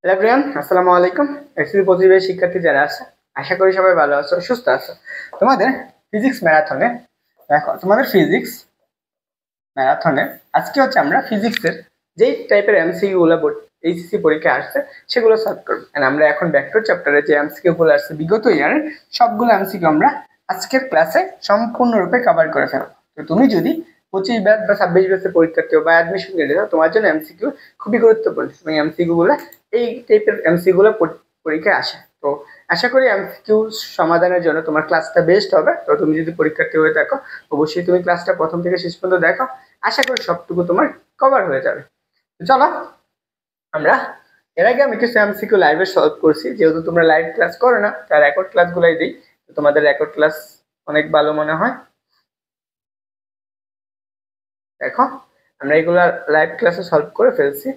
Hello everyone, আসসালামু আলাইকুম। XL প্রতিবেশী শিক্ষার্থী যারা আছে, আশা করি সবাই ভালো আছো, সুস্থ আছো। তোমাদের ফিজিক্স ম্যারাথনে দেখো, তোমাদের ফিজিক্স ম্যারাথনে আজকে হচ্ছে আমরা ফিজিক্সের যেই টাইপের এমসিকিউ গুলো এইচএসসি পরীক্ষায় আসছে সেগুলো সলভ করবো। এন্ড আমরা এখন ভেক্টর চ্যাপ্টারে যে এমসিকিউ গুলো আসছে বিগত ইয়ারের সবগুলো এমসিকিউ আমরা আজকের ক্লাসে সম্পূর্ণরূপে কভার করে ফেলবো। তো তুমি যদি 25 ব্যাচ বা 26 ব্যাচের পরীক্ষার্থী বা অ্যাডমিশন নিতে চাও, তোমার জন্য এমসিকিউ খুবই গুরুত্বপূর্ণ এবং এমসিকিউ গুলো এই টাইপের এমসিকিউ গুলো পরীক্ষায় আসে। তো আশা করি এমসিকিউ সমাধানের জন্য তোমার ক্লাসটা বেস্ট হবে। তো তুমি যদি পরীক্ষার্থী হয়ে থাকো, অবশ্যই তুমি ক্লাসটা প্রথম থেকে শেষ পর্যন্ত দেখো, আশা করি সবটুকু তোমার কভার হয়ে যাবে। তো চলো আমরা এর আগে আমি কিছু এমসিকিউ লাইভে সলভ করছি, যেহেতু তোমরা লাইভ ক্লাস করো না তার রেকর্ড ক্লাসগুলাই দিই। তো তোমাদের রেকর্ড ক্লাস অনেক ভালো মনে হয়। দেখো আমরা এগুলা লাইভ ক্লাসে সলভ করে ফেলছি।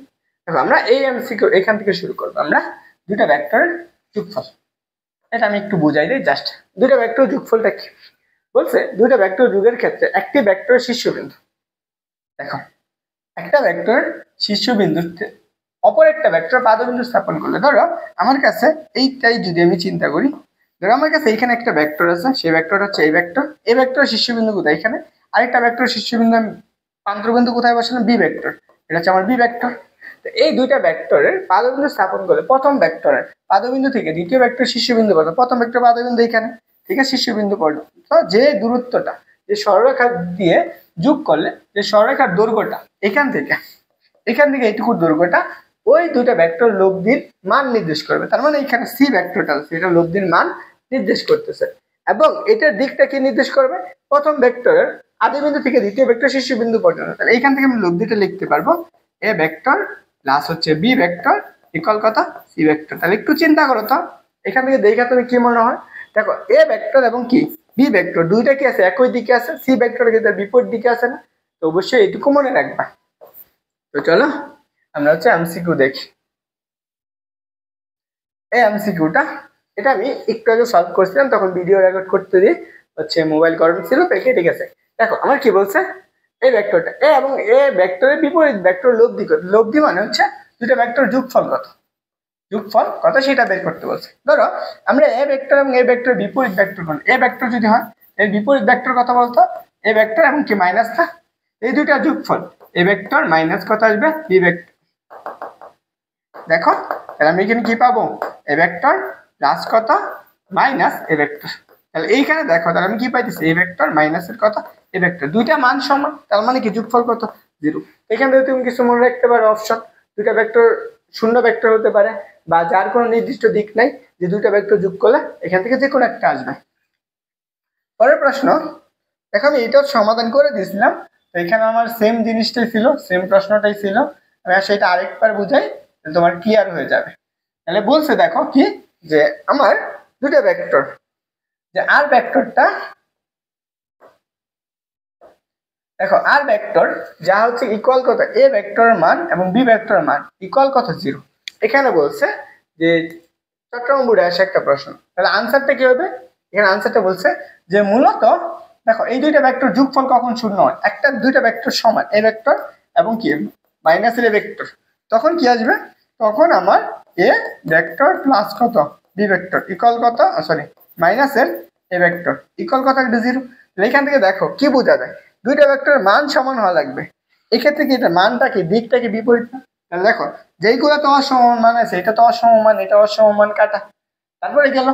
দেখো আমরা এই এমসিকিউ এখান থেকে শুরু করবো। আমরা দুটা ভেক্টরের যোগফল, এটা আমি একটু বুঝাই দিই। জাস্ট দুটা ভেক্টর যোগফলটা কি বলছে, দুটা ভেক্টর যোগের ক্ষেত্রে একটি ভেক্টরের শীর্ষবিন্দু, দেখো একটা ভেক্টর শীর্ষবিন্দুতে অপর একটা ভেক্টর পাদবিন্দু স্থাপন করলে, ধরো আমার কাছে এইটাই যদি আমি চিন্তা করি, ধরো আমার কাছে এইখানে একটা ভেক্টর আছে, সেই ভেক্টরটা হচ্ছে এই ভেক্টর। এই ভেক্টরের শীর্ষবিন্দু কোথায়? এখানে। আরেকটা ভেক্টর শীর্ষবিন্দু প্রান্তবিন্দু কোথায় বসালাম? B vector. এটা হচ্ছে আমার বি ভেক্টর। তো এই দুইটা ভেক্টরের পাদবিন্দু স্থাপন করলে প্রথম ভেক্টরের পাদবিন্দু থেকে দ্বিতীয় ভেক্টর শীর্ষবিন্দু পর্যন্ত, প্রথম ভেক্টর পাদবিন্দু এখানে, ঠিক আছে, শীর্ষবিন্দু পর্যন্ত যে দূরত্বটা, যে সরলরেখা দিয়ে যোগ করলে যে সরলরেখার দৈর্ঘ্যটা এখান থেকে এইটুকু দৈর্ঘ্যটা ওই দুইটা ভেক্টর লব্ধির মান নির্দেশ করবে। তার মানে এখানে সি ভেক্টরটা আছে, এটা লব্ধির মান নির্দেশ করতেছে। এবং এটার দিকটা কি নির্দেশ করবে? প্রথম ভেক্টরের আদিবিন্দু থেকে দ্বিতীয় ভেক্টর শীর্ষবিন্দু পর্যন্ত। তাহলে এখান থেকে আমি লব্ধিটা লিখতে পারবো এ ভেক্টর প্লাস হচ্ছে বি ভেক্টর ইকুয়াল কত? C vector. তাহলে একটু চিন্তা করো তো, এখান থেকে দেখা তুমি কি মনে হয়? দেখো এ ভেক্টর এবং কি বি ভেক্টর দুইটা কি আছে? একই দিকে আছে। সি ভেক্টর কিন্তু বিপরীত দিকে আছে না? তো অবশ্যই এটুকু মনে রাখবা। তো চলো আমরা হচ্ছে এমসিকিউ দেখি। এই এমসিকিউটা এটা আমি একটু আগে সলভ করছিলাম, তখন ভিডিও রেকর্ড করতে দিয়ে হচ্ছে মোবাইল গরম ছিল, তো ঠিক আছে। দেখো আমার কি বলছে, এই ভেক্টরটা এ এবং এ ভেক্টরের বিপরীত ভেক্টর লব্ধি কত? লব্ধি মানে হচ্ছে দুটো ভেক্টর যোগফল কত, যোগফল কত সেটা বের করতে বলছে। ধরো আমরা এ ভেক্টর এবং এ ভেক্টর বিপরীত ভেক্টর কোন, এ ভেক্টর যদি হয় এর বিপরীত ভেক্টর কত বলতো? এ ভেক্টর এবং কি মাইনাস না, এই দুইটা যোগফল এ ভেক্টর মাইনাস কত আসবে? B vector. দেখো তাহলে আমি এখানে কি পাবো? এ ভেক্টর প্লাস কত? Minus A vector. তাহলে এইখানে দেখো, তাহলে আমি কি পাইতেছি? এ ভেক্টর মাইনাস এর কত? এ ভেক্টর। দুইটা মান সমান, তার মানে কি যোগফল কত? 0। এখান থেকে তুমি কিছু মনে রাখতে পারো অপশন, দুইটা ভেক্টর শূন্য ভেক্টর হতে পারে, বা যার কোনো নির্দিষ্ট দিক নাই, যে দুইটা ভেক্টর যোগ করলে এখান থেকে যে কোনো একটা আসবে। পরের প্রশ্ন দেখো, আমি এটাও সমাধান করে দিয়েছিলাম। তো এখানে আমার সেম জিনিসটাই ছিল, সেম প্রশ্নটাই ছিল। আমি সেটা আরেকবার বুঝাই, তোমার ক্লিয়ার হয়ে যাবে। তাহলে বলছে দেখো কি, যে আমার দুটো ভেক্টর, যে আর ভেক্টরটা, দেখো আর ভেক্টর যা হচ্ছে ইকুয়াল কত? এ ভেক্টরের মান এবং বি ভেক্টরের মান ইকুয়াল কত? 0। এখানে বলছে যে চট্টগ্রাম বোর্ডে আসে একটা প্রশ্ন, তাহলে আনসারটা কি হবে? এখানে আনসারটা বলছে যে মূলত দেখো এই দুইটা ভেক্টর যোগফল কখন শূন্য হয়? একটা দুইটা ভেক্টর সমান, এ ভেক্টর এবং কি মাইনাস এ ভেক্টর, তখন কি আসবে? তখন আমার এ ভেক্টর প্লাস কত? বি ভেক্টর ইকুয়াল কত? সরি, মাইনাস এর এ ভেক্টর ইকুয়াল কত? একটা 0। এখান থেকে দেখো কি বোঝা যায়? দুইটা ভেক্টরের মান সমান হওয়া লাগবে। এক্ষেত্রে কি এটা মানটা কি, দিকটা কি বিপরীত? তাহলে দেখো যেইগুলো তো অসমমান আছে, এটা তো অসমমান, এটা অসমমান, কাটা। তারপরে গেল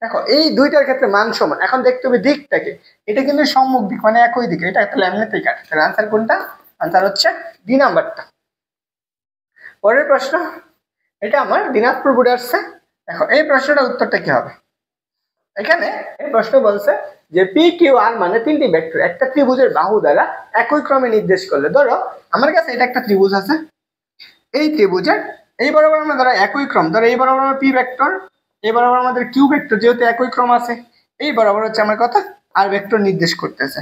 দেখো এই দুইটার ক্ষেত্রে মান সমান, এখন দেখতে হবে দিকটাকে, এটা কিন্তু সম্মুখ দিক মানে একই দিকে, এটা তাহলে এমনিতেই কাটে। তাহলে আনসার কোনটা? আনসার হচ্ছে ডি নাম্বারটা। পরের প্রশ্ন, এটা আমার দিনাজপুর বোর্ডে আসছে। দেখো এই প্রশ্নটার উত্তরটা কি হবে? এখানে এই প্রশ্ন বলছে যে পি কিউ আর মানে তিনটি ভেক্টর একটা ত্রিভুজের বাহু দ্বারা একই ক্রমে নির্দেশ করলে, ধরো আমার কাছে এটা একটা ত্রিভুজ আছে, এই ত্রিভুজের এই বরাবর আমরা ধরো একই ক্রম, ধরো এই বরাবর পি ভেক্টর, এই বরাবর আমাদের কিউ ভেক্টর, যেহেতু একই ক্রম আছে, এই বরাবর হচ্ছে আমার কথা আর ভেক্টর নির্দেশ করতেছে।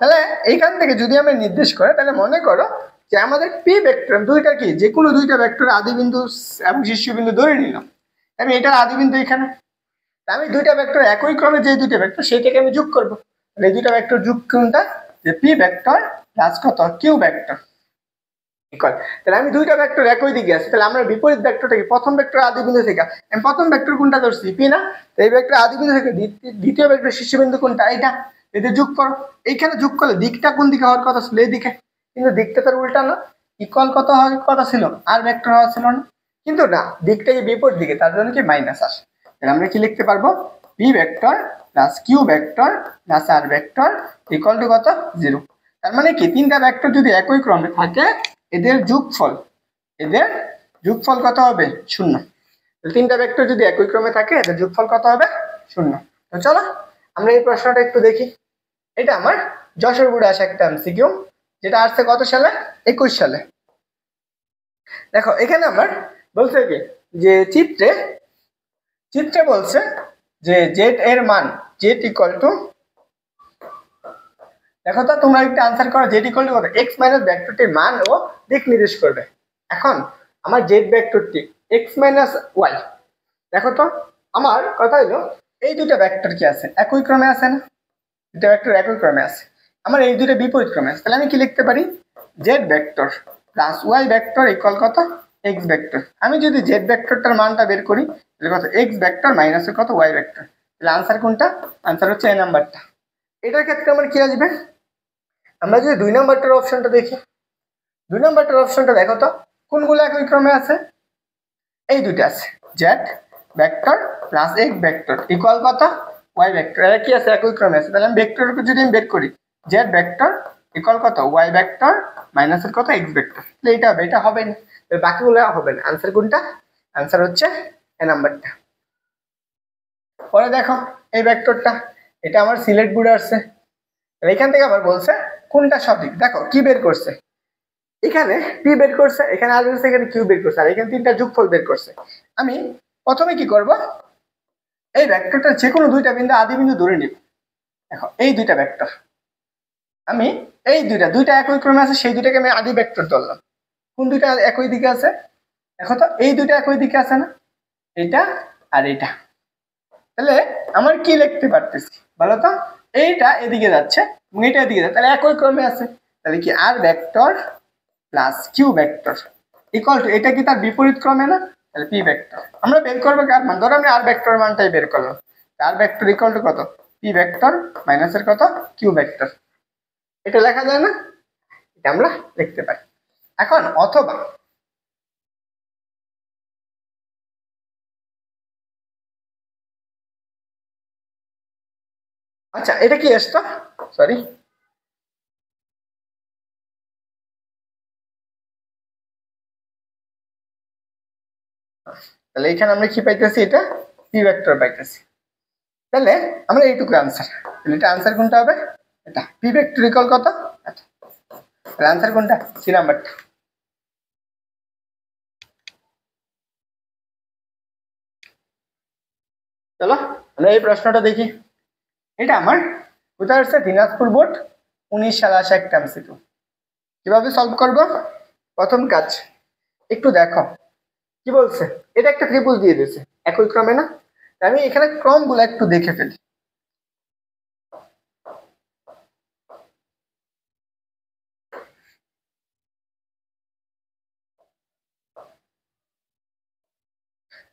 তাহলে এইখান থেকে যদি আমি নির্দেশ করে, তাহলে মনে করো যে আমাদের পি ভেক্টর দুইটা কি, যে কোনো দুইটা ভেক্টর আদিবিন্দু এবং শীর্ষবিন্দু ধরে নিলাম, আমি এটার আদিবিন্দু এখানে, আমি দুইটা ভেক্টর একই ক্রমে যে দুইটা ভেক্টর সেটাকে আমি যোগ করবো। তাহলে এই দুইটা ভেক্টর যোগ কোনটা? যে পি ভেক্টর প্লাস কত? Q vector. ইকুয়াল, তাহলে আমি দুইটা ভেক্টর একই দিকে আছে, তাহলে আমরা বিপরীত ভেক্টরটাকে প্রথম ভেক্টর আদি বিন্দু থেকে, আমি প্রথম ভেক্টর কোনটা ধরছি পি না, তো এই ভেক্টর আদি বিন্দু থেকে দ্বিতীয় ভেক্টর শীর্ষবিন্দু কোনটা, এটা, এদের যোগ করো। এইখানে যোগ করলে দিকটা কোন দিকে হওয়ার কথা ছিল, এই দিকে, কিন্তু দিকটা তার উল্টা না, ইকুয়াল কত হওয়ার কথা ছিল, আর ভেক্টর হওয়া ছিল না, কিন্তু না, দিকটাকে বিপরীত দিকে, তার জন্য কি মাইনাস আসে। তাহলে আমরা কি লিখতে পারবো, P vector plus Q vector plus R vector equal to কত, 0। তার মানে কি তিনটা ভেক্টর যদি একই ক্রমে থাকে, এদের যোগফল কত হবে, 0। তিনটা ভেক্টর যদি একই ক্রমে থাকে, এদের যোগফল কত হবে, 0। তো চলো আমরা এই প্রশ্নটা একটু দেখি। এটা আমার যশোর বোর্ডে আসা একটা এমসিকিউ, যেটা আসছে কত সালে, 21 সালে। দেখো এখানে আমার বলছে কি, যে চিত্রে বলছে যে জেড এর মান, জেড ইকুয়াল টু, দেখো তো তোমরা একটা আনসার করো, জেড ইকুয়াল টু কত, এক্স মাইনাস ভেক্টরটির মান ও দিক নির্দেশ করবে। এখন আমার জেড ভেক্টরটি এক্স মাইনাস ওয়াই, দেখো তো আমার কথা হলো এই দুটো ভেক্টর কি আছে, একই ক্রমে আছে না, দুটো ভেক্টর একই ক্রমে আছে, আমার এই দুটো বিপরীত ক্রমে আছে, তাহলে আমি কি লিখতে পারি, Z vector plus Y vector equal কত, এক্স ভেক্টর। আমি যদি জেড ভেক্টরটার মানটা বের করি, তাহলে কত, এক্স ভেক্টর মাইনাস কত, ওয়াই ভেক্টর। তাহলে আনসার কোনটা, আনসার হচ্ছে এ নাম্বারটা। এটার ক্ষেত্রে আমার কি আসবে, আমরা যদি 2 নাম্বারটার অপশনটা দেখি, 2 নাম্বারটার অপশনটা দেখো তো কোনগুলো একই ক্রমে আছে, এই দুটো আছে, Z vector plus x vector equal কত, ওয়াই ভেক্টর, এরা কি আছে, একই ক্রমে আছে। তাহলে আমি ভেক্টরকে যদি আমি বের করি, জেড ভেক্টর ইকুয়াল কত, ওয়াই ভেক্টর মাইনাস এর কত, এক্স ভেক্টর, তাহলে এটা হবে, এটা হবে না, বাকিগুলো হবে না। আনসার কোনটা, আনসার হচ্ছে এ নাম্বারটা। পরে দেখো এই ভেক্টরটা, এটা আমার সিলেট বোর্ডে আসছে, এখান থেকে আবার বলছে কোনটা সঠিক, দেখো কি বের করছে, এখানে পি বের করছে, এখানে আর বের করছে, এখানে কিউ বের করছে, আর এখানে তিনটা যোগফল বের করছে। আমি প্রথমে কি করব, এই ভেক্টরটা যে কোনো দুইটা বিন্দু আদি বিন্দু ধরে নিব। দেখো এই দুইটা ভেক্টর, আমি এই দুইটা একই ক্রমে আছে, সেই দুইটাকে আমি আদি ভেক্টর ধরলাম। কোন দুইটা একই দিকে আছে, দেখো তো এই দুইটা একই দিকে আছে না, এটা আর এটা। তাহলে আমার কি লিখতে পারতেছি বলো তো, এইটা এদিকে যাচ্ছে এবং এটা এদিকে যাচ্ছে, তাহলে একই ক্রমে আছে। তাহলে কি আর vector plus Q vector equal to, এটা কি তার বিপরীত ক্রমে না, তাহলে পি ভেক্টর। আমরা বের করবো কার মান, ধরো আমি আর ভেক্টর মানটাই বের করলাম, আর ভেক্টর ইকুয়াল টু কত, পি ভেক্টর মাইনাস এর কত, কিউ ভেক্টর। এটা লেখা যায় না, এটা আমরা লিখতে পারি। এখন অথবা আচ্ছা এটা কি আসতো, সরি, তাহলে এখানে আমরা কি পাইতেছি, এটা পি ভেক্টর পাইতেছি। তাহলে আমরা এইটুকু আনসার, তাহলে এটা আনসার কোনটা হবে, এটা পি ভেক্টর ইকুয়াল কত, তাহলে আনসার কোনটা, সি নাম্বারটা। চলো আমরা এই প্রশ্নটা দেখি। এটা আমার কোথায় আসছে, দিনাজপুর বোর্ড 19 সালে আসা একটা এমসিকিউ। কিভাবে সলভ করব, প্রথম কাজ একটু দেখো কি বলছে, এটা একটা ত্রিভুজ দিয়ে দিয়েছে একই ক্রমে না, আমি এখানে ক্রমগুলো একটু দেখে ফেলি।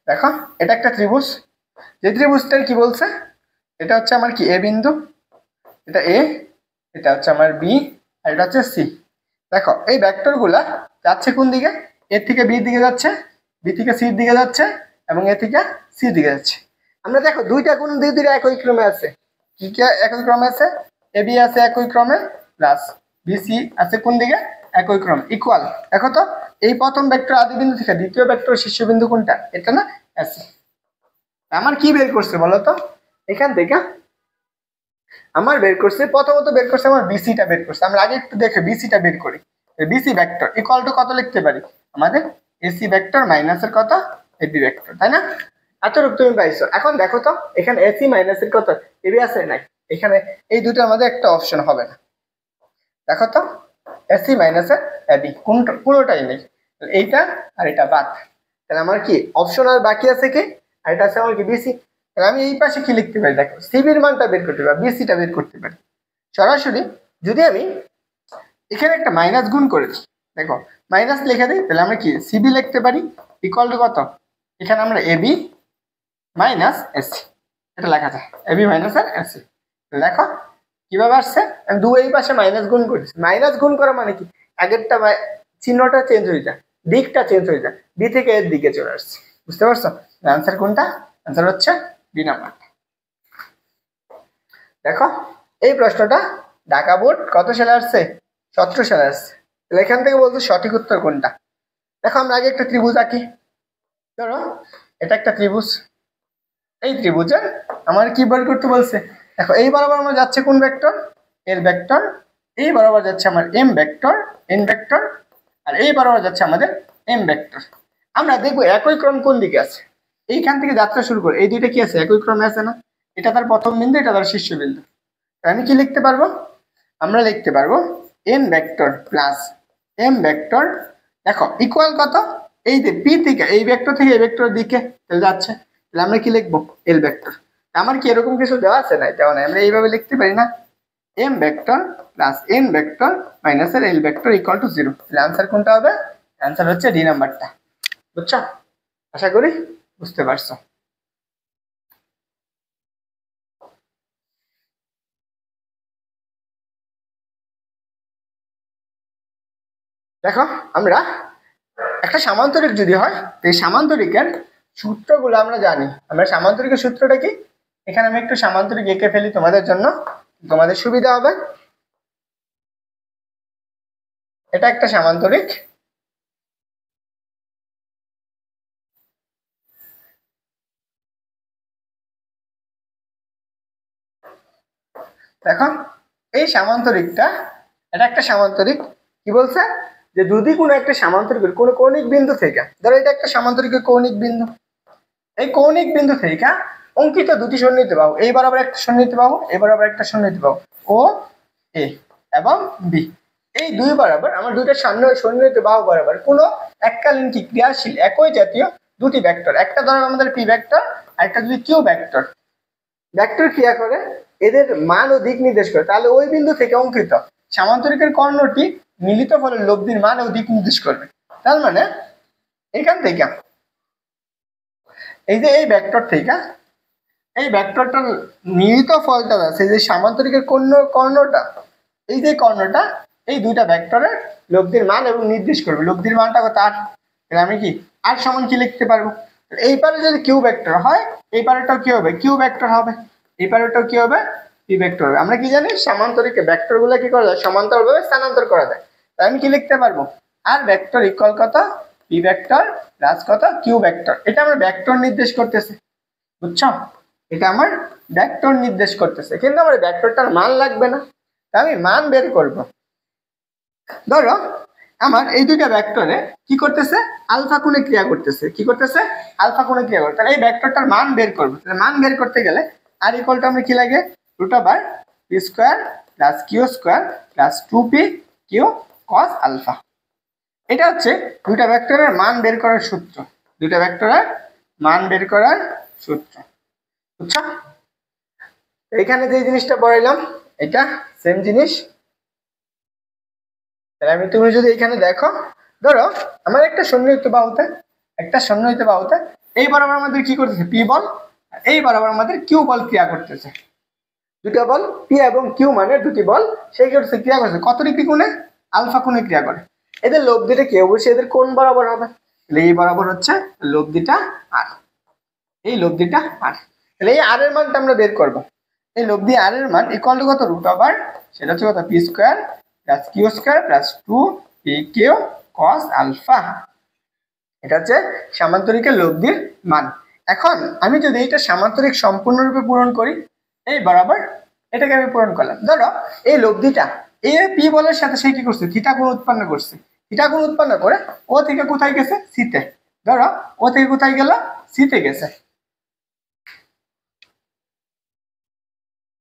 দেখো এটা একটা ত্রিভুজ, যে ত্রিভুজটার কি বলছে, এটা হচ্ছে আমার কি এ বিন্দু, এটা এ, এটা হচ্ছে আমার বি, আর এটা হচ্ছে সি। দেখো এই ভেক্টরগুলা যাচ্ছে কোন দিকে, এ থেকে বি দিকে যাচ্ছে, বি থেকে সির দিকে যাচ্ছে, এবং এ থেকে সি দিকে যাচ্ছে। আমরা দেখো দুইটা কোন দুইটা একই ক্রমে আছে, কি কি একই ক্রমে আছে, এ বি আছে একই ক্রমে, প্লাস বি সি আছে কোন দিকে, একই ক্রমে, ইকুয়াল। দেখো তো এই প্রথম ভেক্টর আদি বিন্দু থেকে দ্বিতীয় ভেক্টর শীর্ষবিন্দু কোনটা, এটা না, আছে। আমার কি বের করছে বলো তো, এখান থেকে আমার বের করছে, প্রথমত বের করছে আমার বিসিটা বের করছে। আমরা আগে একটু দেখে বিসিটা বের করি, বিসি ভেক্টর ইকুয়াল টু কত লিখতে পারি, আমাদের এসি ভেক্টর মাইনাস এর কত, এবি ভেক্টর, তাই না, এতটুকু তুমি পাইছো। এখন দেখো তো এখানে এসি মাইনাস এর কত, এবি আছে নাই, এখানে এই দুটোর মধ্যে একটা অপশন হবে না, দেখো তো এসি মাইনাস এর এবি কোনোটাই নেই, এইটা আর এটা বাদ। তাহলে আমার কি অপশন আর বাকি আছে কি, আর এটা আছে আমার কি বিসি। তাহলে আমি এই পাশে কি লিখতে পারি, দেখো সিবির মানটা বের করতে পারি, বিসিটা বের করতে পারি সরাসরি। যদি আমি এখানে একটা মাইনাস গুণ করে দিই, দেখো মাইনাস লিখে দিই, তাহলে আমরা কি সিবি লিখতে পারি ইকুয়াল টু কত, এখানে আমরা এবি মাইনাস এসি এটা লেখা যায়, এবি মাইনাস আর এসি। দেখো কিভাবে আসছে, দু এই পাশে মাইনাস গুণ করেছি, মাইনাস গুণ করা মানে কি আগেরটা চিহ্নটা চেঞ্জ হয়ে যায়, দিকটা চেঞ্জ হয়ে যায়, বি থেকে এর দিকে চলে আসছে, বুঝতে পারছো? আনসার কোনটা? আনসার হচ্ছে বি নাম্বারটা। দেখো এই প্রশ্নটা ঢাকা বোর্ড কত সালে আসছে, 17 সালে আসছে। তাহলে এখান থেকে বলতো সঠিক উত্তর কোনটা। দেখো আমরা আগে একটা ত্রিভুজ আঁকি, ধরো এটা একটা ত্রিভুজ, এই ত্রিভুজের আমার কি বের করতে বলছে, দেখো এই বরাবর আমরা যাচ্ছে কোন ভেক্টর, এর ভেক্টর, এই বরাবর যাচ্ছে আমার এম ভেক্টর এন ভেক্টর, আর এই বরাবর যাচ্ছে আমাদের এম ভেক্টর। আমরা দেখবো একই ক্রম কোন দিকে আছে, এইখান থেকে যাত্রা শুরু করে এই দুইটা কি আছে একই ক্রমে আছে না, এটা তার প্রথম বিন্দু, এটা তার শীর্ষবিন্দু। আমি কি লিখতে পারবো, আমরা লিখতে পারবো N vector plus M vector, দেখো ইকুয়াল কত, এই যে পি থেকে এই ভেক্টর থেকে এই ভেক্টর দিকে যাচ্ছে, তাহলে আমরা কি লিখবো এল ভেক্টর। আমার কি এরকম কিছু দেওয়া আছে না, দেওয়া নাই, আমরা এইভাবে লিখতে পারি না, M vector plus N vector minus এর এল ভেক্টর ইকুয়াল টু 0। তাহলে আনসার কোনটা হবে, আনসার হচ্ছে ডি নাম্বারটা। বুঝছো? আশা করি বুঝতে পারছো। দেখো আমরা একটা সামান্তরিক যদি হয়, এই সামান্তরিকের সূত্রগুলো আমরা জানি। আমরা সামান্তরিকের সূত্রটা কি, এখানে আমি একটু সামান্তরিক এঁকে ফেলি তোমাদের জন্য, তোমাদের সুবিধা হবে। এটা একটা সামান্তরিক, দেখো এই সামান্তরিকটা, এটা একটা সামান্তরিক, কি বলছে যে যদি কোনো একটা সামান্তরিকের কোনো কৌণিক বিন্দু থেকে, ধরো এটা একটা সামান্তরিকের কৌণিক বিন্দু, এই কৌণিক বিন্দু থেকে অঙ্কিত দুটি সন্নিহিত বাহু, এই বরাবর একটা সন্নিহিত বাহু, এই বরাবর একটা সন্নিহিত বাহু ও এ এবং বি, এই দুই বরাবর আমার দুইটা সন্নিহিত বাহু বরাবর কোনো এককালীন কি ক্রিয়াশীল একই জাতীয় দুটি ভেক্টর, একটা ধরো আমাদের পি ভেক্টর আর একটা যদি কিউ ভেক্টর, ভেক্টর ক্রিয়া করে এদের মান ও দিক নির্দেশ করে, তাহলে ওই বিন্দু থেকে অঙ্কিত সামান্তরিকের কর্ণটি মিলিত ফলের লব্ধির মান ও দিক নির্দেশ করবে। তার মানে এখান থেকে এই যে এই ভেক্টর থেকে এই ভেক্টরটার মিলিত ফলটা আছে যে সামান্তরিকের কর্ণটা, এই যে কর্ণটা এই দুইটা ভেক্টরের লব্ধির মান এবং নির্দেশ করবে, লব্ধির মানটা কত 8, তাহলে আমি কি 8 সমান কি লিখতে পারবো, এই পারে যদি কিউ ভেক্টর হয় এই পারেটাও কি হবে কিউ ভেক্টর হবে, এই পারেটাও কি হবে পি ভেক্টর হবে। আমরা কি জানি সামান্তরিকে ভেক্টর গুলো কি করা যায় সমান্তরালভাবে স্থানান্তর করা যায়, তাই আমি কি লিখতে পারবো আর ভেক্টর ইকুয়াল কত পি ভেক্টর প্লাস কত কিউ ভেক্টর, এটা আমরা ভেক্টর নির্দেশ করতেছে, বুঝছো? এটা আমার ভেক্টর নির্দেশ করতেছে, কিন্তু আমার ভেক্টরটার মান লাগবে না, তাই আমি মান বের করব। ধরো আমার এই দুইটা ভেক্টরে কি করতেছে আলফা কোণে ক্রিয়া করতেছে, কি করতেছে আলফা কোণে ক্রিয়া করতে, তাহলে এই ভেক্টরটার মান বের করব। তাহলে মান বের করতে গেলে আর ইকুয়াল টু আমরা কি লাগে √পি square plus Q square plus 2p Q cos alpha. এটা হচ্ছে দুইটা ভেক্টরের মান বের করার সূত্র, দুইটা ভেক্টরের মান বের করার সূত্র, বুঝছো? এখানে যে জিনিসটা পড়াইলাম এটা সেম জিনিস। তাহলে তুমি যদি এখানে দেখো, ধরো আমার একটা সন্নিহিত বাহুতে এই বরাবর আমাদের কি করতেছে পি বল, এই বরাবর আমাদের কিউ বল ক্রিয়া করতেছে, দুটো বল পি এবং কিউ মানে দুটি বল সেই করতেছে ক্রিয়া করছে কত ডিগ্রি কোণে আলফা কোণে ক্রিয়া করে, এদের লব্ধিটা কি অবশ্যই এদের কোণ বরাবর হবে, তাহলে এই বরাবর হচ্ছে লব্ধিটা আর, এই লব্ধিটা আর, তাহলে এই আর এর মানটা আমরা বের করব। এই লব্ধি আর এর মান ইকুয়াল টু কত সেটা হচ্ছে কত P square plus Q square plus 2p Q cos alpha, এটা হচ্ছে সামান্তরিকের লব্ধির মান। এখন আমি যদি এটা সামান্তরিক সম্পূর্ণরূপে পূরণ করি, এই বরাবর এটাকে আমি পূরণ করলাম, ধরো এই লব্ধিটা এ পি বলের সাথে সে কি করছে থিটা কোণ উৎপন্ন করছে, থিটা কোণ উৎপন্ন করে ও থেকে কোথায় গেছে সিতে, ধরো ও থেকে কোথায় গেল সিতে গেছে।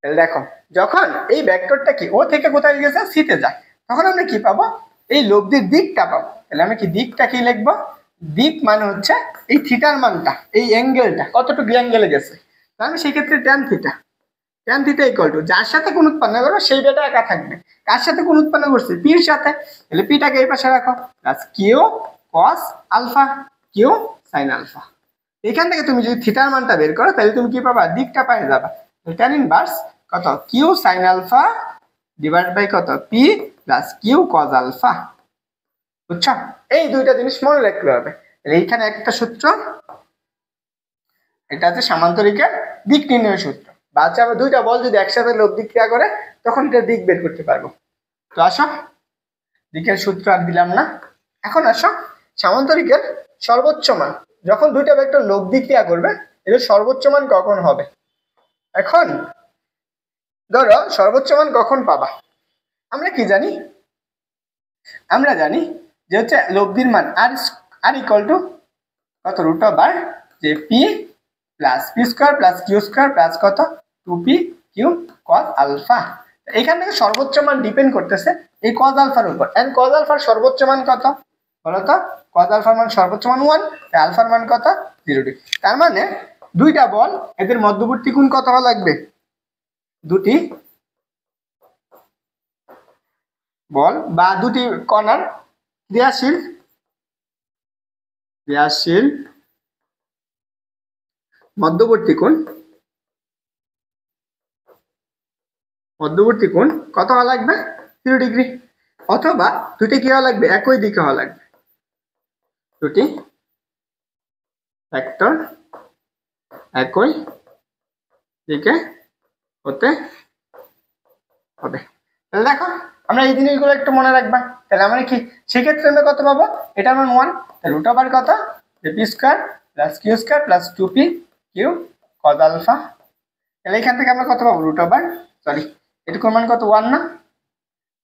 দেখো যখন এই ভেক্টরটা কি ও থেকে কোথায় গেছে সিতে যায়, তখন আমরা কি পাবো এই লব্ধির দিকটা পাবো, তাহলে আমি কি দিকটা কি লিখবো, দিক মানে হচ্ছে এই থিটার মানটা এই অ্যাঙ্গেলটা কতটুকু অ্যাঙ্গেলে গেছে, আমি সেই ক্ষেত্রে tan theta, tan theta equal to যার সাথে কোণ উৎপন্ন করবো সেই ডেটা একা থাকবে। কার সাথে কোণ উৎপন্ন করছি? পির সাথে, তাহলে পিটাকে এই পাশে রাখো plus Q cos alpha Q sine alpha. এখান থেকে তুমি যদি থিটার মানটা বের করো তাহলে তুমি কি পাবা? দিকটা পেয়ে যাবা। tan ইনভার্স কত? Q sine alpha divide by কত? P plus q cos alpha. বুঝছো? এই দুইটা জিনিস মনে রাখতে হবে। এইখানে একটা সূত্র, এটা হচ্ছে সামান্তরিকের দিক নির্ণয় সূত্র। বাচ্চা আমরা দুইটা বল যদি একসাথে লব্ধি ক্রিয়া করে তখন এটা দিক বের করতে পারবো। তো আসো, দিকের সূত্র আর দিলাম না। এখন আসো সামান্তরিকের সর্বোচ্চ মান, যখন দুইটা ভেক্টর লব্ধি ক্রিয়া করবে এর সর্বোচ্চ মান কখন হবে? এখন ধরো সর্বোচ্চ মান কখন পাবা? আমরা কি জানি? আমরা জানি যে হচ্ছে লব্ধির মান আর ইকুয়াল টু কত? রুট ওভার যে P plus P square plus Q square plus কত? 2p Q cos alpha. এখান থেকে সর্বোচ্চ মান ডিপেন্ড করতেছে এই কজ আলফার উপর। এন্ড কজ আলফার সর্বোচ্চ মান কত বলতো? কজ আলফার মান সর্বোচ্চ মান 1, আলফার মান কত? 0 ডিগ্রি। তার মানে দুইটা বল এদের মধ্যবর্তী কোণ কত হওয়া লাগবে? দুটি বল বা দুটি কণার ক্রিয়াশীল মধ্যবর্তী কোণ কত হওয়া লাগবে? 0 ডিগ্রি। অথবা দুটি কি হওয়া লাগবে? একই দিকে হওয়া লাগবে। দুটি ভেক্টর একই দিকে হতে হবে। তাহলে দেখো আমরা এই জিনিসগুলো একটু মনে রাখবা। তাহলে আমরা কি সেক্ষেত্রে আমরা কত পাবো? এটা আমার 1, তাহলে রুট ওভার কত? P square plus Q square plus 2p Q cos alpha. তাহলে এখান থেকে আমরা কত পাবো? রুট ওভার এটুকুর মান কত? 1 না?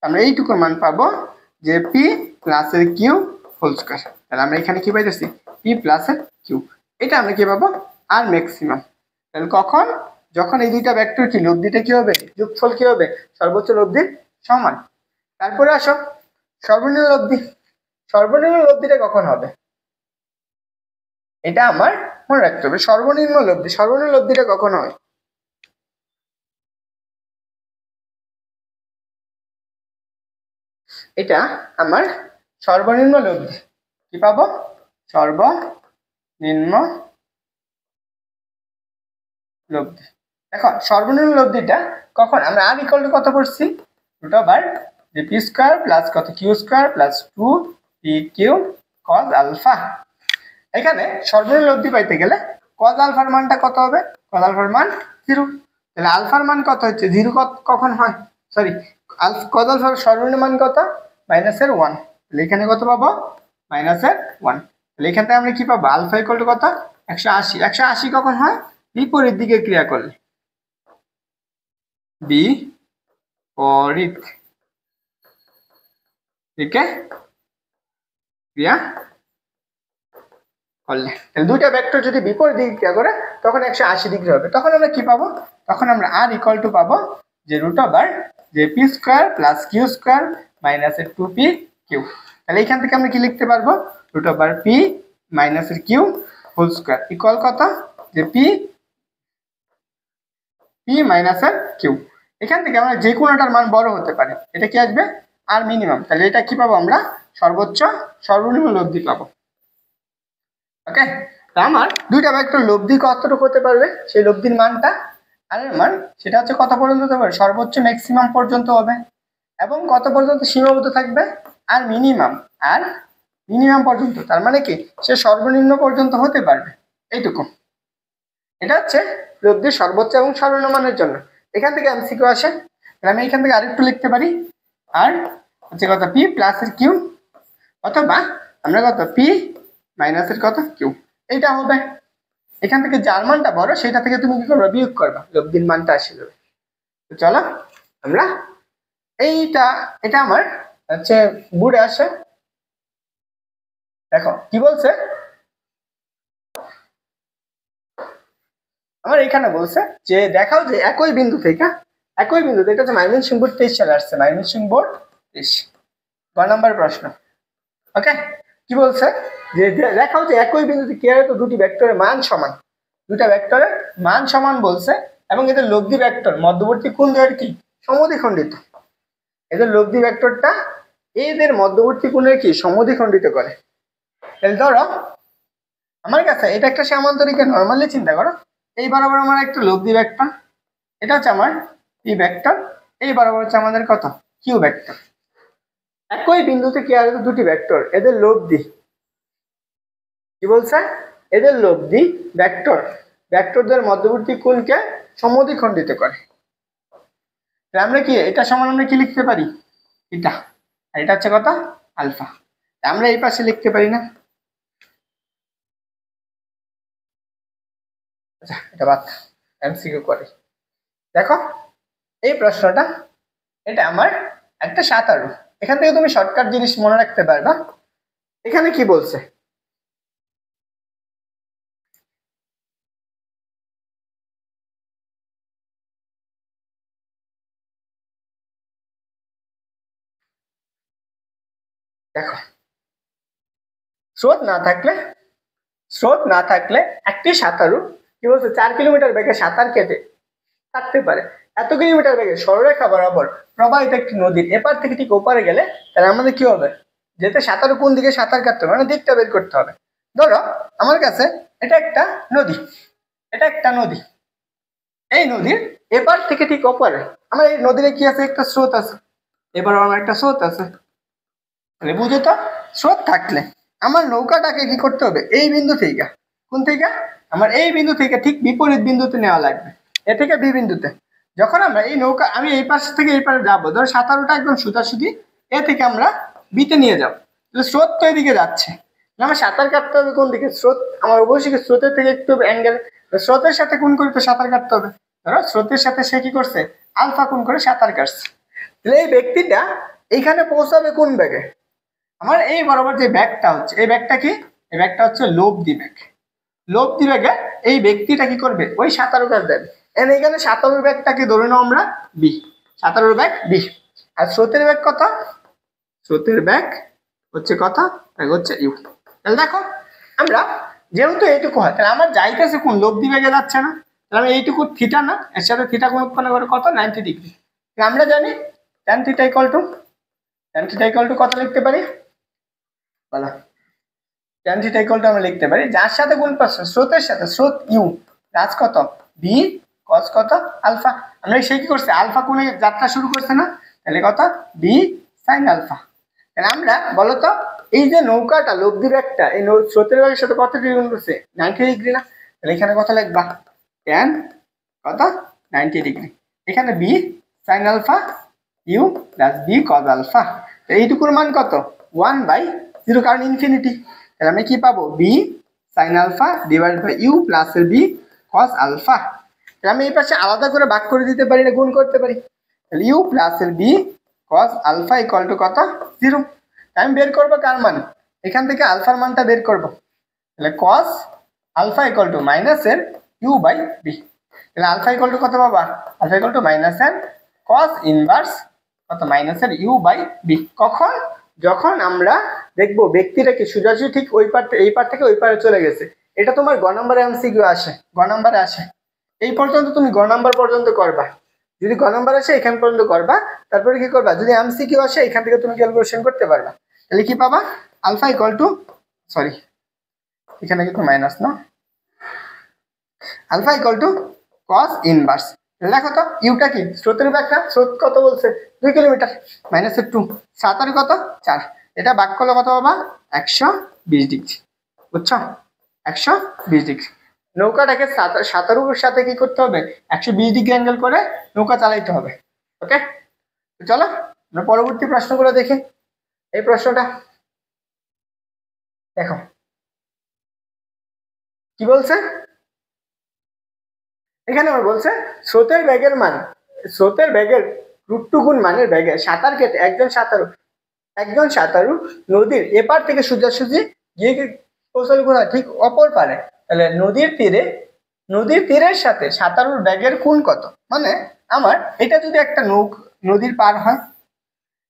আমরা এইটুকুর মান পাবো যে পি প্লাসের কিউ হোল স্কোয়ার। তাহলে আমরা এখানে কি পাইতেছি? পি প্লাসের কিউ। এটা আমরা কি পাবো? আর ম্যাক্সিমাম। তাহলে কখন? যখন এই দুইটা ভেক্টর কি লব্ধিটা কি হবে? যোগফল কি হবে? সর্বোচ্চ লব্ধির সমান। তারপরে আসো সর্বনিম্ন লব্ধি। সর্বনিম্ন লব্ধিটা কখন হবে? এটা আমার মনে রাখতে হবে। সর্বনিম্ন লব্ধিটা কখন হয়? এটা আমার সর্বনিম্ন লব্ধি। কি পাবো? সর্বনিম্ন লব্ধি। দেখো সর্বনিম্ন লব্ধিটা কখন? আমরা আর ইকুয়াল টু কত করছি? রুট ওভার যে পি স্কোয়ার প্লাস কত? Q square plus 2p Q cos alpha. এখানে সর্বনিম্ন লব্ধি পাইতে গেলে কজ আলফার মানটা কত হবে? কজ আলফার মান 0। তাহলে আলফার মান কত হচ্ছে? 0 কখন হয়? কজ আলফার সর্বনিম্ন মান কত? -1। তাহলে এখানে কত পাবো? -1। তাহলে এখান থেকে আমরা কি পাবো? আলফা ইকুয়াল টু কত? 180। 180 কখন হয়? বিপরীত দিকে ক্রিয়া করলে। বিপরীত দিকে ক্রিয়া করলে। তাহলে দুইটা ভেক্টর যদি বিপরীত দিকে ক্রিয়া করে তখন 180 ডিগ্রি হবে। তখন আমরা কি পাবো? তখন আমরা আর ইকুয়াল টু পাবো যে রুট ওভার যে P square plus Q square minus 2p Q. তাহলে এখান থেকে আমরা কি লিখতে পারবো? Root over P minus Q whole square equal কত? যে পি মাইনাস কিউ। এখান থেকে আমরা যে কোনোটার মান বড় হতে পারে। এটা কি আসবে? আর মিনিমাম। তাহলে এটা কি পাবো? আমরা সর্বনিম্ন লব্ধি পাবো। ওকে, তো আমার দুইটা ভেক্টর লব্ধি কতটুকু হতে পারবে? সেই লব্ধির মানটা আর এর মান সেটা হচ্ছে কত পর্যন্ত হতে পারে? সর্বোচ্চ ম্যাক্সিমাম পর্যন্ত হবে। এবং কত পর্যন্ত সীমাবদ্ধ থাকবে? আর মিনিমাম পর্যন্ত। তার মানে কি সে সর্বনিম্ন পর্যন্ত হতে পারবে। এইটুকু। এটা হচ্ছে লব্ধির সর্বোচ্চ এবং সর্বনিম্ন মানের জন্য। এখান থেকে এমসিকিউ আসে। তাহলে আমি এখান থেকে আরেকটু লিখতে পারি। আর হচ্ছে কত? পি প্লাসের কিউ অথবা আমরা কত? পি মাইনাসের কত? কিউ। এইটা হবে। এখান থেকে যার মানটা বড় সেটা থেকে তুমি কি করবে? বিয়োগ করবা, লব্ধির মানটা আসে যাবে। তো চলো আমরা এটা আমার হচ্ছে বুড়ে আসে। দেখো কি বলছে? আমার এখানে বলছে যে দেখাও যে একই বিন্দু থেকে হচ্ছে ময়মনসিংহ বোর্ড 23 সালে আসছে। ময়মনসিংহ বোর্ড 23 গ নাম্বার প্রশ্ন। ওকে, কি বলছে? যে দেখাও যে একই বিন্দুতে কি হয়? তো দুটি ভেক্টরের মান সমান। দুটা ভেক্টরের মান সমান বলছে এবং এদের লব্ধি ভেক্টর মধ্যবর্তী কোণ দ্বয়ের কি সমদ্বিখণ্ডিত। এদের লব্ধি ভেক্টরটা এদের মধ্যবর্তী কোণের কি সমদ্বিখণ্ডিত করে। তাহলে ধরো আমার কাছে এটা একটা সামান্তরিকের নরমালি চিন্তা করো, এই বরাবর আমার একটা লব্ধি ভেক্টর, এটা হচ্ছে আমার পি ভেক্টর, এই বরাবর হচ্ছে আমাদের কত কিউ ভেক্টর। একই বিন্দুতে কি আর দুটি ভেক্টর, এদের লব্ধি কি বলছে, এদের লব্ধি ভেক্টর ভেক্টরদের মধ্যবর্তী কোণকে সমদ্বিখণ্ডিত করে। আমরা কি এটা সমান আমরা কি লিখতে পারি, এটা আর এটা হচ্ছে কত আলফা। আমরা এই পাশে লিখতে পারি না, আচ্ছা এটা বাদ, এমসিকিউ করে। দেখো এই প্রশ্নটা এটা আমার একটা 17, এখান থেকে তুমি শর্টকাট জিনিস মনে রাখতে পারবা। এখানে কি বলছে, দেখো স্রোত না থাকলে একটি সাঁতারু কি বলছে 4 কিলোমিটার বেগে সাঁতার কেটে থাকতে পারে। এত কিলোমিটার বেগে সরলরেখা বরাবর প্রবাহিত একটি নদীর এপার থেকে ঠিক ওপারে গেলে তাহলে আমাদের কি হবে, যেতে সাঁতারু কোন দিকে সাঁতার কাটতে হবে মানে দিকটা বের করতে হবে। ধরো আমার কাছে এটা একটা নদী, এই নদীর এপার থেকে ঠিক ওপারে আমার এই নদীরে কি আছে, একটা স্রোত আছে, এবার আমার একটা স্রোত আছে। তাহলে বুঝো তো, স্রোত থাকলে আমার নৌকাটাকে কি করতে হবে, এই বিন্দু থেকে, কোন থেকে, আমার এই বিন্দু থেকে ঠিক বিপরীত বিন্দুতে নেওয়া লাগবে, এ থেকে বি বিন্দুতে। যখন আমরা এই নৌকা আমি এই পাশ থেকে এই পাশে যাবো, ধরো সাঁতারুটা একদম সোজাসুজি এ থেকে আমরা বিতে নিয়ে যাবো, তাহলে স্রোত তো এদিকে যাচ্ছে, আমার সাঁতার কাটতে হবে কোন দিকে, স্রোত আমার অবশ্যই স্রোতের থেকে একটু অ্যাঙ্গেল, স্রোতের সাথে কোন করে তো সাঁতার কাটতে হবে। ধরো স্রোতের সাথে সে কি করছে, আলফা কোণ করে সাঁতার কাটছে। তাহলে এই ব্যক্তিটা এইখানে পৌঁছাবে কোন বেগে, আমার এই বরাবর যে ব্যাগটা হচ্ছে, এই ব্যাগটা কি, এই ব্যাগটা হচ্ছে লব্ধি ব্যাগ। লব্ধি ব্যাগে এই ব্যক্তিটা কি করবে, ওই সাঁতারু কাজ দেবে। এখানে সাঁতারুর ব্যাগটাকে ধরে নাও আমরা বি, সাঁতারুর ব্যাগ বি, আর স্রোতের ব্যাগ কত, স্রোতের ব্যাগ হচ্ছে কত, ব্যাগ হচ্ছে ইউ। তাহলে দেখো আমরা যেহেতু এইটুকু হয়, তাহলে আমার যাইতেছে কোন লব্ধি ব্যাগে যাচ্ছে না, তাহলে আমি এইটুকু থিটা না, এর সাথে থিটা কোণ উৎপন্ন করে কত 90 ডিগ্রি। আমরা জানি tan থিটা ইকুয়াল টু কত লিখতে পারি বলো, tan থিটা ইকুয়াল টু আমরা লিখতে পারি যার সাথে গুণ পাচ্ছ স্রোতের সাথে, স্রোত ইউ রাজ কত বি কস কত আলফা। আমরা সেই কি করছে, আলফা কোণে যাত্রা শুরু করছে না, তাহলে কত বি সাইন আলফা। তাহলে আমরা বলতো এই যে নৌকাটা লব্ধি ব্যাগটা এই স্রোতের ব্যাগের সাথে কত ডিগ্রি গুণ করছে 90 ডিগ্রি না, তাহলে এখানে কত লিখবা tan কত 90 ডিগ্রি, এখানে b sine alpha u plus B cos alpha. এইটুকুর মান কত 1/0 কারণ ইনফিনিটি, তাহলে আমি কি পাবো b sine alpha divide by u plus B cos alpha. তাহলে আমি এই পাশে আলাদা করে ভাগ করে দিতে পারি না গুণ করতে পারি, তাহলে U plus B cos alpha equal to কত 0। আমি বের করবো কার মান, এখান থেকে আলফার মানটা বের করবো, তাহলে cos alpha equal to minus এর ইউ বাই বি। তাহলে আলফা ইকুয়াল টু কত বাবা, আলফা ইকুয়াল টু মাইনাস এর কস ইনভার্স কত মাইনাস এর ইউ বাই বি। কখন, যখন আমরা দেখবো ব্যক্তিটাকে সোজাসুজি ঠিক ওই পার এই পার থেকে ওই পারে চলে গেছে। এটা তোমার গ নম্বরে এমসিকিউ আসে, গ নম্বরে আসে, এই পর্যন্ত তুমি গ নম্বর পর্যন্ত করবা, যদি গ নম্বর আসে এখান পর্যন্ত করবা, তারপরে কি করবা যদি এমসিকিউ আসে এখান থেকে তুমি ক্যালকুলেশন করতে পারবা। তাহলে কি পাবা আলফা ইকুয়াল টু, সরি এখানে কিন্তু মাইনাস না, alpha equal to cos inverse. দেখো তো ইউটা কি স্রোতের ব্যাখ্যা, স্রোত কত বলছে 2 কিলোমিটার মাইনাস 2, সাঁতারু কত 4, এটা ভাগ করলে কত বাবা 120 ডিগ্রি, বুঝছো 120 ডিগ্রি। নৌকাটাকে সাঁতারুর সাথে কি করতে হবে 120 ডিগ্রি অ্যাঙ্গেল করে নৌকা চালাইতে হবে। ওকে চলো আমরা পরবর্তী প্রশ্নগুলো দেখি। এই প্রশ্নটা দেখো কি বলছে, এখানে আমার বলছে স্রোতের বেগের মান, স্রোতের বেগের √2 গুণ মানের বেগে সাঁতার কেটে একজন সাঁতারু নদীর এপার থেকে সোজাসুজি গিয়ে পৌঁছালো কোথায় ঠিক অপর পারে। তাহলে নদীর তীরের সাথে সাঁতারুর বেগের কোণ কত, মানে আমার এটা যদি একটা নদীর পার হয়,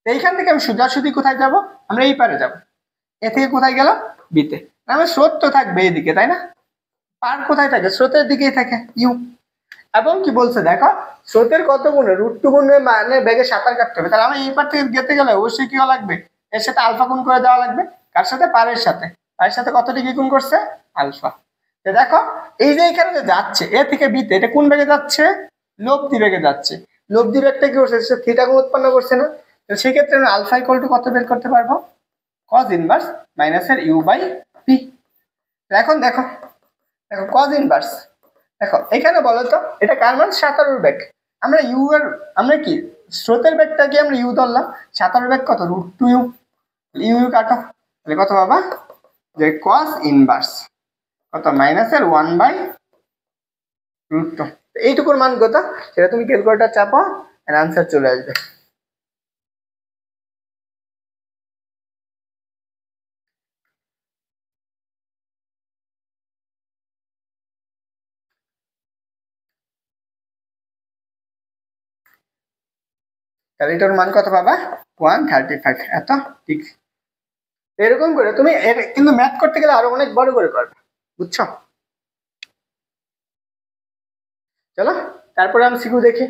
এইখান থেকে আমি সোজাসুজি কোথায় যাব, আমরা এই পারে যাব, এ থেকে কোথায় গেলাম বিতে, আমার স্রোত তো থাকবে এইদিকে তাই না, পার কোথায় থাকে স্রোতের দিকেই থাকে ইউ। এবং কি বলছে দেখো, স্রোতের কত গুণে √2 গুণে মানে বেগে সাঁতার কাটতে হবে। তাহলে আমি এই পার থেকে যেতে গেলে অবশ্যই কি লাগবে, এর সাথে আলফা গুণ করে দেওয়া লাগবে। কার সাথে? পারের সাথে। পারের সাথে কত ডিগ্রি গুণ করছে? আলফা। দেখো এই যে এখানে যে যাচ্ছে এ থেকে বিতে, এটা কোন বেগে যাচ্ছে? লব্ধি বেগে যাচ্ছে। লব্ধি বেগটা কি করছে? থিটা কোণ উৎপন্ন করছে না? তো সেই ক্ষেত্রে আমি আলফা ইকুয়াল টু কত বের করতে পারবো? cos ইনভার্স মাইনাসের ইউ বাই পি। এখন দেখো দেখো cos ইনভার্স, দেখো এখানে বলো তো এটা কার মান? সাঁতারুর বেগ। আমরা ইউ এর, আমরা কি স্রোতের বেগটাকে আমরা ইউ ধরলাম, সাঁতারুর বেগ কত? √2 ইউ। ইউ ইউ কাটো, তাহলে কত বাবা? যে cos ইনভার্স কত? মাইনাসের 1/√2। এইটুকুর মান কত সেটা তুমি ক্যালকুলেটর চাপো, এর আনসার চলে আসবে। তাহলে এটার মান কত পাবা? 135। এত ঠিক এরকম করে তুমি কিন্তু ম্যাথ করতে গেলে আরো অনেক বড় করে করবে, বুঝছো? চলো তারপরে আমি শিখু দেখি।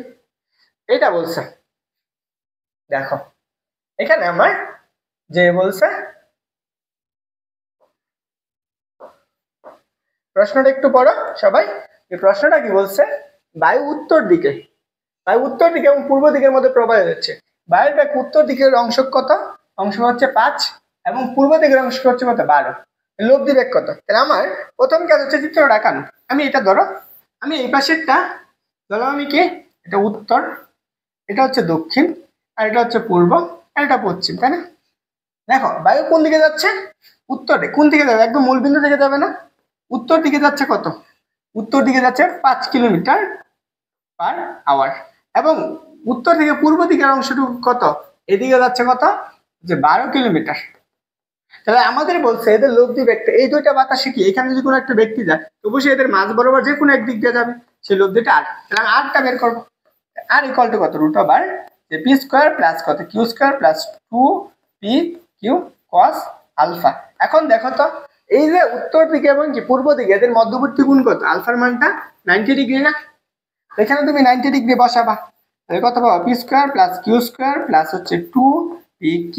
এটা বলছে দেখো এখানে আমার যে বলছে, প্রশ্নটা একটু পড়ো সবাই। এই প্রশ্নটা কি বলছে? বায়ু উত্তর দিকে, বায়ু উত্তর দিকে এবং পূর্ব দিকের মধ্যে প্রবাহিত হচ্ছে। বায়ুর বেগ উত্তর দিকের অংশ কত? অংশ হচ্ছে 5 এবং পূর্ব দিকের অংশ হচ্ছে কত? 12। লব্ধি বেগ কত? তাহলে আমার প্রথম কাজ হচ্ছে চিত্রটা আঁকানো। আমি এটা ধরো, আমি এই পাশেরটা ধরো, আমি কি এটা উত্তর, এটা হচ্ছে দক্ষিণ, আর এটা হচ্ছে পূর্ব, আর এটা পশ্চিম, তাই না? দেখো বায়ু কোন দিকে যাচ্ছে? উত্তরে। কোন দিকে যাবে? একদম মূল বিন্দু থেকে যাবে না, উত্তর দিকে যাচ্ছে। কত? উত্তর দিকে যাচ্ছে 5 কিলোমিটার/আওয়ার। এবং উত্তর থেকে পূর্ব দিকের অংশটুকু কত? এদিকে যাচ্ছে কত? যে 12 কিলোমিটার। তাহলে আমাদের বলছে এদের লব্ধি বেগটা, এই দুইটা বাতাসে কি এখানে যদি কোনো একটা ব্যক্তি যায় অবশ্যই এদের মাঝ বরাবর যে কোনো একদিক দিয়ে যাবে, সেই লব্ধিটা আর। তাহলে আমি আরটা বের করবো। আর ইকুয়াল টু কত? √/, যে পি স্কোয়ার প্লাস কত? Q square plus 2p/q cos alpha. এখন দেখো তো এই যে উত্তর দিকে এবং কি পূর্ব দিকে এদের মধ্যবর্তী গুণ কত? আলফার মানটা 90 ডিগ্রি না? এখানে তুমি 90 ডিগ্রি বসাবা, তাহলে কত পাবো? P square plus Q square plus হচ্ছে 2p/q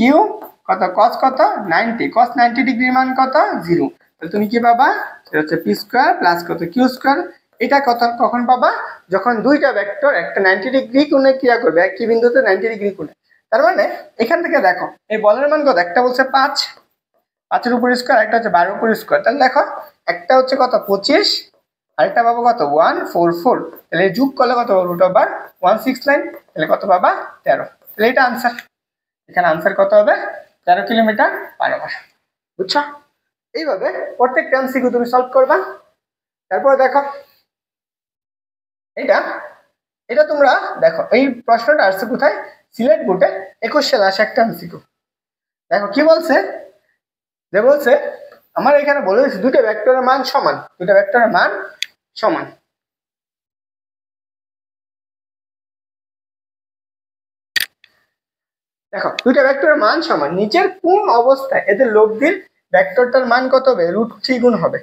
কত? cos কত? 90। cos 90 ডিগ্রির মান কত? 0। তাহলে তুমি কি পাবা? সেটা হচ্ছে পি স্কোয়ার প্লাস কত? Q square. এটা কত কখন পাবা? যখন দুইটা ভেক্টর একটা 90 ডিগ্রি কোণে ক্রিয়া করবে, একই বিন্দুতে 90 ডিগ্রি কোণে। তার মানে এখান থেকে দেখো এই বলের মান কত? একটা বলছে 5, 5 এর উপর স্কোয়ার, একটা হচ্ছে 12 উপর স্কোয়ার। তাহলে দেখো একটা হচ্ছে কত? 25, আরেকটা পাবো কত? 144। তাহলে যোগ করলে কত? √169। তাহলে কত পাবা? 13। তাহলে এটা আনসার। এখানে আনসার কত হবে? 13 কিলোমিটার/আওয়ার। বুঝছো? এইভাবে প্রত্যেকটা এমসিকিউ তুমি সলভ করবা। তারপর দেখো এটা, এটা তোমরা দেখো এই প্রশ্নটা আসছে কোথায়? সিলেট বোর্ডে 21 সালে আসে একটা এমসিকিউ। দেখো কি বলছে, যে বলছে আমার এখানে বলে দিচ্ছে দুটো ভেক্টরের মান সমান, দুটো ভেক্টরের মান সমান। দেখো দুটো ভেক্টরের মান সমান, নিচের কোন অবস্থায় এদের লব্ধির ভেক্টরটার মান কত হবে? √3 গুণ হবে।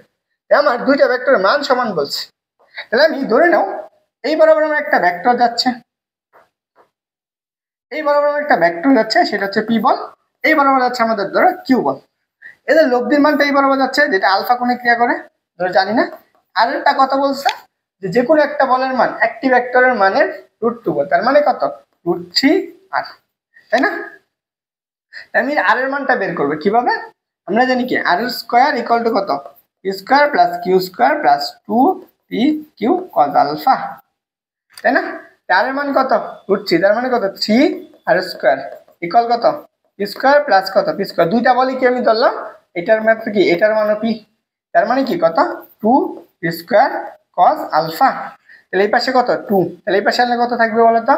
আমার দুইটা ভেক্টরের মান সমান বলছে। তাহলে আমি ধরে নাও এই বরাবর আমার একটা ভেক্টর যাচ্ছে, এই বরাবর আমার একটা ভেক্টর যাচ্ছে, সেটা হচ্ছে পি বল। এই বরাবর যাচ্ছে আমাদের ধরো কিউ বল। এদের লব্ধির মানটা এই বরাবর যাচ্ছে, যেটা আলফা কোণে ক্রিয়া করে, ধরো জানি না। আর একটা কথা বলছে যে কোনো একটা বলের মান একটি ভেক্টরের মানের √2 বল, তার মানে কত? √3r, তাই না? আমি আর এর মানটা বের করবো কিভাবে? আমরা জানি কি আর স্কোয়ার ইকুয়াল টু কত? P square plus Q square plus 2p/q cos alpha, তাই না? আর এর মান কত? √3, তার মানে কত? 3r স্কোয়ার ইকুয়াল কত? পি স্কোয়ার প্লাস কত? P square. দুইটা বলি কি আমি ধরলাম, এটার মাত্র কি এটার মানও পি, তার মানে কি কত? 2p square cos alpha. তাহলে এই পাশে কত? 2। তাহলে এই পাশে আনলে কত থাকবে বলো তো?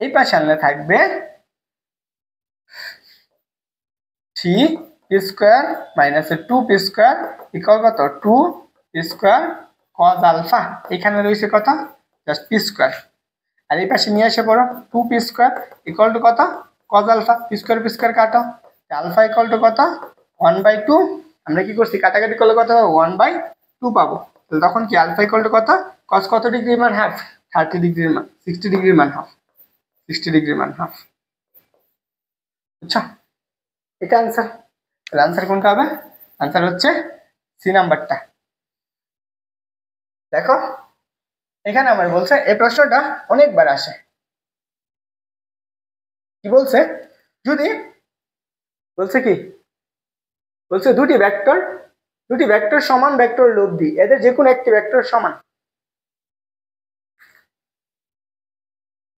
এই পাশে আনলে থাকবে 3p square minus 2p square equal কত? 2p square cos alpha. এখানে রয়েছে কত? Just p square. আর এই পাশে নিয়ে এসে পড়ো 2p স্কোয়ার ইকুয়াল টু কত? cos alpha. p স্কোয়ার কাটো, আলফা ইকুয়াল টু কত? 1/2। আমরা কি করছি? কাটাকাটি করলে কত পাবো? 1/2 পাবো। তখন কি আলফা ইকুয়াল টু কত? কস কত ডিগ্রির মান হাফ, 30 ডিগ্রির মান, 60 ডিগ্রির মান হাফ, 60 ডিগ্রির মান হাফ। আচ্ছা, এটা আনসার। তাহলে আনসার কোনটা হবে? আনসার হচ্ছে সি নাম্বারটা। দেখো এখানে আমার বলছে এই প্রশ্নটা অনেকবার আসে। কি বলছে? যদি বলছে কি বলছে দুটি ভেক্টর সমান ভেক্টর লব্ধি, এদের যে কোনো একটি ভেক্টর সমান,